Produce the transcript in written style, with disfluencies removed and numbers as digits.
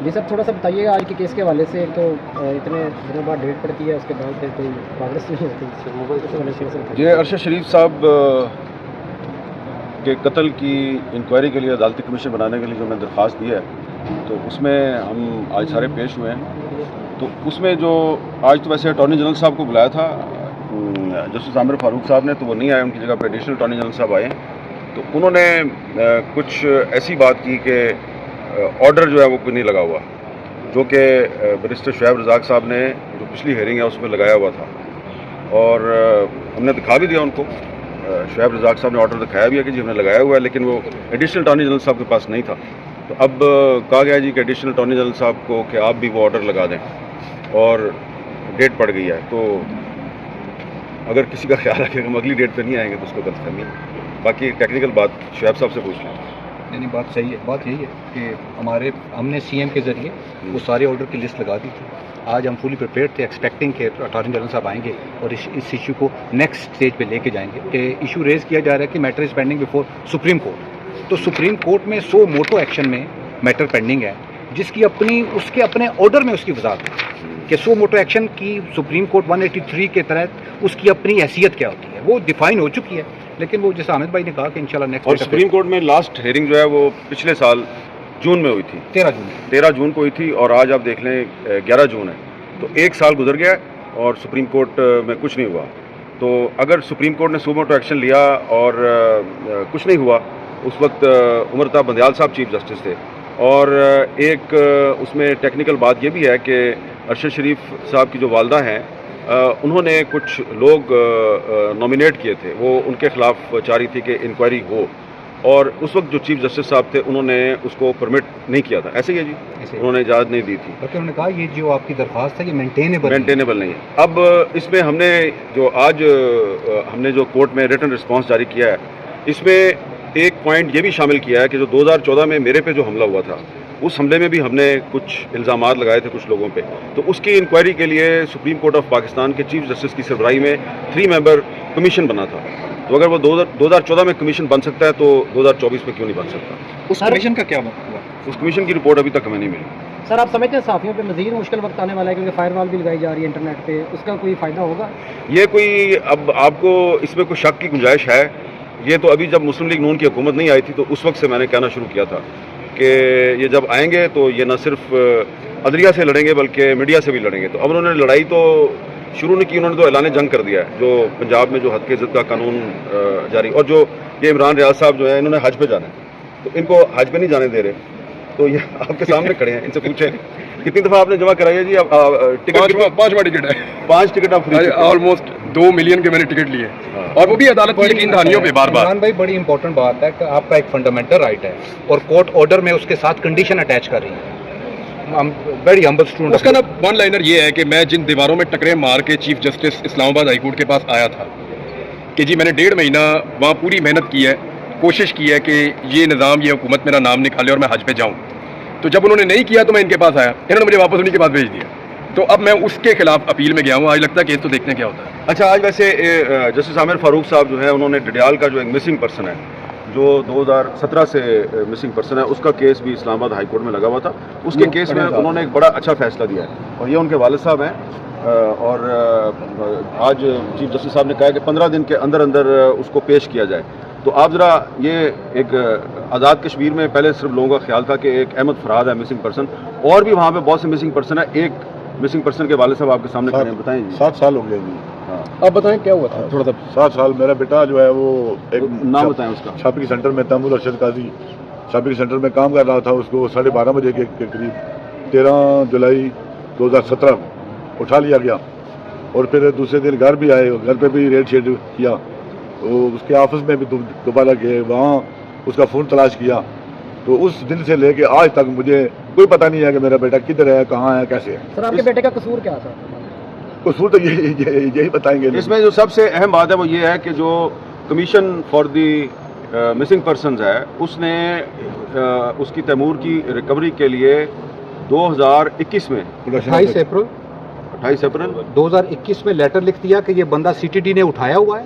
جی سر تھوڑا سا بتائیے گا آج کے کیس کے حوالے سے، تو اتنے دنوں بعد ڈیٹ پڑتی ہے، اس کے بعد پھر کوئی پروگریس نہیں ہوتی. یہ ارشد شریف صاحب کے قتل کی انکوائری کے لیے عدالتی کمیشن بنانے کے لیے جو میں درخواست دی ہے، تو اس میں ہم آج سارے پیش ہوئے ہیں. تو اس میں جو آج تو ویسے اٹارنی جنرل صاحب کو بلایا تھا جسٹس عامر فاروق صاحب نے، تو وہ نہیں آئے، ان کی جگہ پہ ایڈیشنل اٹارنی جنرل صاحب آئے. تو انہوں نے کچھ ایسی بات کی کہ آرڈر جو ہے وہ کوئی نہیں لگا ہوا، جو کہ بیرسٹر شعیب رزاق صاحب نے جو پچھلی ہیئرنگ ہے اس میں لگایا ہوا تھا، اور ہم نے دکھا بھی دیا ان کو. شعیب رزاق صاحب نے آرڈر دکھایا بھی ہے کہ جی ہم نے لگایا ہوا ہے، لیکن وہ ایڈیشنل اٹارنی جنرل صاحب کے پاس نہیں تھا. تو اب کہا گیا جی کہ ایڈیشنل اٹارنی جنرل صاحب کو کہ آپ بھی وہ آرڈر لگا دیں، اور ڈیٹ پڑ گئی ہے. تو اگر کسی کا خیال ہے کہ ہم اگلی ڈیٹ پہ نہیں آئیں گے تو اس کو غلط فہمی ہے. باقی ٹیکنیکل بات شعیب صاحب سے پوچھ لیں. نہیں بات صحیح ہے. بات یہی ہے کہ ہم نے سی ایم کے ذریعے وہ سارے آرڈر کی لسٹ لگا دی تھی. آج ہم فلی پریپیئرڈ تھے، ایکسپیکٹنگ کہ اٹارنی جنرل صاحب آئیں گے اور اس ایشو کو نیکسٹ اسٹیج پہ لے کے جائیں گے. کہ ایشو ریز کیا جا رہا ہے کہ matter is pending before supreme court. تو سپریم کورٹ میں سو موٹو ایکشن میں میٹر پینڈنگ ہے، جس کی اس کے اپنے آرڈر میں اس کی وضاحت ہے کہ سو موٹو ایکشن کی سپریم کورٹ 183 کے تحت اس کی اپنی حیثیت کیا ہوتی ہے، وہ ڈیفائن ہو چکی ہے. لیکن وہ جیسے حامد بھائی نے کہا کہ انشاءاللہ نیکسٹ. اور سپریم کورٹ میں لاسٹ ہیئرنگ جو ہے وہ پچھلے سال جون میں ہوئی تھی، 13 جون کو ہوئی تھی، اور آج آپ دیکھ لیں 11 جون ہے. تو ایک سال گزر گیا اور سپریم کورٹ میں کچھ نہیں ہوا. تو اگر سپریم کورٹ نے سو موٹو ایکشن لیا اور کچھ نہیں ہوا، اس وقت عمر طاہر بندیال صاحب چیف جسٹس تھے. اور ایک اس میں ٹیکنیکل بات یہ بھی ہے کہ ارشد شریف صاحب کی جو والدہ ہیں، انہوں نے کچھ لوگ نامینیٹ کیے تھے، وہ ان کے خلاف چاہ رہی تھی کہ انکوائری ہو، اور اس وقت جو چیف جسٹس صاحب تھے انہوں نے اس کو پرمٹ نہیں کیا تھا. ایسے ہی ہے جی، انہوں نے اجازت نہیں دی تھی. بلکہ انہوں نے کہا یہ جو آپ کی درخواست ہے یہ مینٹینیبل نہیں ہے. اب اس میں ہم نے جو کورٹ میں ریٹن رسپانس جاری کیا ہے، اس میں ایک پوائنٹ یہ بھی شامل کیا ہے کہ جو 2014 میں میرے پہ جو حملہ ہوا تھا، اس حملے میں بھی ہم نے کچھ الزامات لگائے تھے کچھ لوگوں پہ. تو اس کی انکوائری کے لیے سپریم کورٹ آف پاکستان کے چیف جسٹس کی سربراہی میں 3 ممبر کمیشن بنا تھا. تو اگر وہ 2014 میں کمیشن بن سکتا ہے تو 2024 میں کیوں نہیں بن سکتا؟ اس کمیشن کا کیا مطلب ہے؟ اس کمیشن کی رپورٹ ابھی تک ہمیں نہیں ملی. سر آپ سمجھتے ہیں صحافیوں پہ مزید مشکل وقت آنے والا ہے، کیونکہ فائر وال بھی لگائی جا رہی ہے انٹرنیٹ پہ، اس کا کوئی فائدہ ہوگا؟ یہ کوئی اب آپ کو اس میں کوئی شک کی گنجائش ہے؟ یہ تو ابھی جب مسلم لیگ نون کی حکومت نہیں آئی تھی تو اس وقت سے میں نے کہنا شروع کیا تھا کہ یہ جب آئیں گے تو یہ نہ صرف عدلیہ سے لڑیں گے بلکہ میڈیا سے بھی لڑیں گے. تو اب انہوں نے لڑائی تو شروع نہیں کی، انہوں نے تو اعلان جنگ کر دیا ہے. جو پنجاب میں جو حد کی عزت کا قانون جاری، اور جو یہ عمران ریاض صاحب جو ہے انہوں نے حج پہ جانا ہے، تو ان کو حج پہ نہیں جانے دے رہے. تو یہ آپ کے سامنے کھڑے ہیں، ان سے پوچھیں کتنی دفعہ آپ نے جمع کرائی ہے جی؟ ٹکٹ 5 ٹکٹ ہے، 5 ٹکٹ آپ فری. آلموسٹ 2 ملین کے میں نے ٹکٹ لیے، اور وہ بھی عدالت کی یقین دہانیوں پہ بار بار. عمران بھائی بڑی امپورٹنٹ بات ہے کہ آپ کا ایک فنڈامنٹل رائٹ ہے، اور کورٹ آرڈر میں اس کے ساتھ کنڈیشن اٹیچ کر رہی ہے. Very humble student. اس کا نا ون لائنر یہ ہے کہ میں جن دیواروں میں ٹکرے مار کے چیف جسٹس اسلام آباد ہائی کورٹ کے پاس آیا تھا کہ جی میں نے 1.5 مہینہ وہاں پوری محنت کی ہے، کوشش کی ہے کہ یہ نظام یہ حکومت میرا نام نکالے اور میں حج پہ جاؤں. تو جب انہوں نے نہیں کیا تو میں ان کے پاس آیا، انہوں نے مجھے واپس انہیں کے پاس بھیج دیا. تو اب میں اس کے خلاف اپیل میں گیا ہوں. آج لگتا ہے کیس تو دیکھتے ہیں کیا ہوتا ہے. اچھا، آج ویسے جسٹس عامر فاروق صاحب جو ہے انہوں نے ڈڈیال کا جو ایک مسنگ پرسن ہے، جو 2017 سے مسنگ پرسن ہے، اس کا کیس بھی اسلام آباد ہائی کورٹ میں لگا ہوا تھا. اس کے کیس میں انہوں نے ایک بڑا اچھا فیصلہ دیا ہے، اور یہ ان کے والد صاحب ہیں. اور آج چیف جسٹس صاحب نے کہا کہ 15 دن کے اندر اندر اس کو پیش کیا جائے. تو آپ ذرا یہ ایک آزاد کشمیر میں پہلے صرف لوگوں کا خیال تھا کہ ایک احمد فراد ہے مسنگ پرسن، اور بھی وہاں پہ بہت سے مسنگ پرسن ہے. ایک مسنگ پرسن کے والد صاحب آپ کے سامنے کھڑے ہیں، بتائیں جی. 7 سال ہو گئے جی. ہاں، آپ بتائیں کیا ہوا تھا تھوڑا سا. 7 سال. میرا بیٹا جو ہے وہ ایک نام بتائیں اس کا. شاپنگ سینٹر میں تیمور ارشد قاضی شاپنگ سینٹر میں کام کر رہا تھا. اس کو 12:30 بجے کے قریب 13 جولائی 2017 اٹھا لیا گیا، اور پھر دوسرے دن گھر بھی آئے، گھر پہ بھی ریڈ شیڈ کیا. تو اس کے آفس میں بھی دوبارہ گئے، وہاں اس کا فون تلاش کیا. تو اس دن سے لے کے آج تک مجھے کوئی پتہ نہیں ہے کہ میرا بیٹا کدھر ہے، کہاں ہے، کیسے ہے. سر آپ کے بیٹے کا قصور کیا تھا؟ قصور تو یہی بتائیں گے. اس میں جو سب سے اہم بات ہے وہ یہ ہے کہ جو commission for the missing persons ہے، اس نے اس کی تیمور کی ریکوری کے لیے 2021 میں 28 اپریل 28 اپریل 2021 میں لیٹر لکھ دیا کہ یہ بندہ CTD نے اٹھایا ہوا ہے،